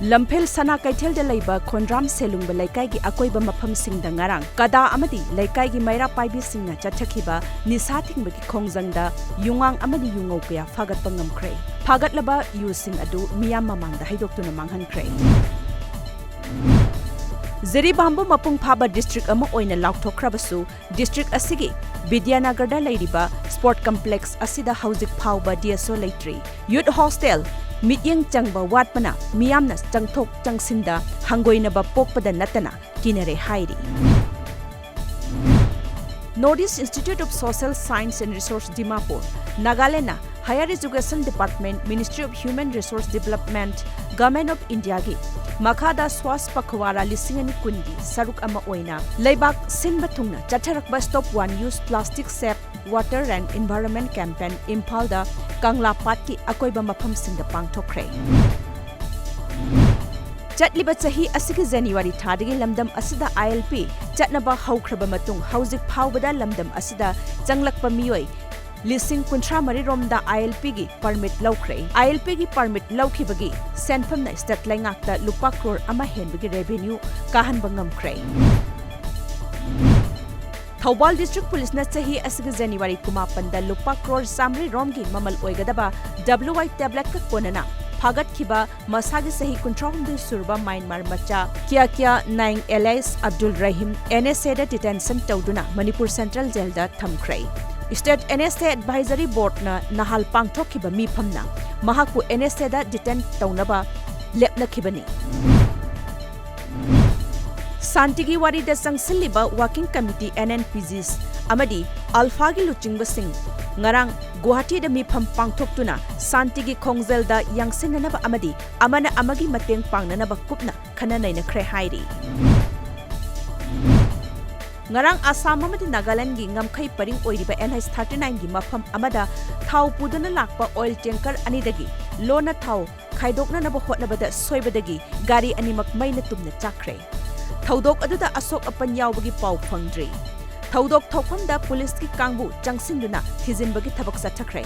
Lampel Sana Kaitel de Labor, Kondram Selung Belaikai Akoiba Mapam Sing Dangarang, Kada Amadi, Laikai Maira Paibi Singa Chatakiba, Nisating Baki Kongzanda, Yungang Amadi Yungopia, Fagat Pangam Cray. Fagat Laba using Adu, Miyamamang, the Hidokuna Manghan Cray. Zeribambu Mapung Paba District Ama Oina Laukto Krabasu, District Asigi, Vidyanagarda Ladiba, Sport Complex Asida Housing Pauba DSO Latri, Youth Hostel, Mityang Changba Watpana, Miyamna Changtok Changsinda, Hangoinaba Pokpada Natana, Kinere Hairi. Northeast Institute of Social Science and Resource Dimapur, Nagalena, Higher Education Department, Ministry of Human Resource Development, Government of India gi Makada Swas Pakwara Lisingani Kundi, Saruk Ama Oina, Laibak Sinbatungna, Chacharakba Stop One Use Plastic Sap, Water and Environment Campaign, Impalda, Kangla Pati, Akoiba Mapam Sinda Pangtokre. Chatliba Sahi Asiki January Tadigi Lamdam Asida ILP, Chatnaba Haukraba Matung, Housing Powbada Lamdam Asida, Janglakpa Mioi, Lising Kuntra Mariromda ILP gi permit Laukre, ILP gi permit Laukibagi, Senfam na Stat Langakta Lupa Crore Ama Henbigi Revenue, Kahan Bangam Cray. Thawbal District Police na sahi asig January kumapanda Lupa Crore Samri Romgi Mamal Oigadaba, WI tablet ka konana. Fagat Kiba, Masagi Sahi Kuntrom de Surba Myanmar Macha, Kia 9 Elias Abdul Rahim, NSA detention Tauduna, Manipur Central Jail da Thamkray. State NSA Advisory Board na Nahal Pangtok Kiba Mi Pamna, Mahaku NSA da detent Taunaba, Lepna Kibani. Santigi Wari da Sangsiliba Working Committee NNPGs, Amadi, Alphagi Luchingba Singh, Ngarang, Guwahati da Mipam Pangtoktuna, Santigi Kongzel da Yangsinanaba Amadi, Amana Amagi Mateng Pangnanaba Kupna, Kananay na Krehairi. Ngarang Assam Amadi Nagaland gi Ngamkhay Paring Oiriba NH39 gi Mafam Amada, Thau Pudana Lakpa Oil Tanker Anidagi, Lona Thau, Khaidokna Naba Hotnabada Soibadagi, Gari Animak Mayna Tumna Chakre. Thaudok aduda Asok Apan Yaubagi Pau Phangdri. Thaudok Thokhamda Police ki Kangbu Changsinduna Thijinbagi Thabak Sathakrai.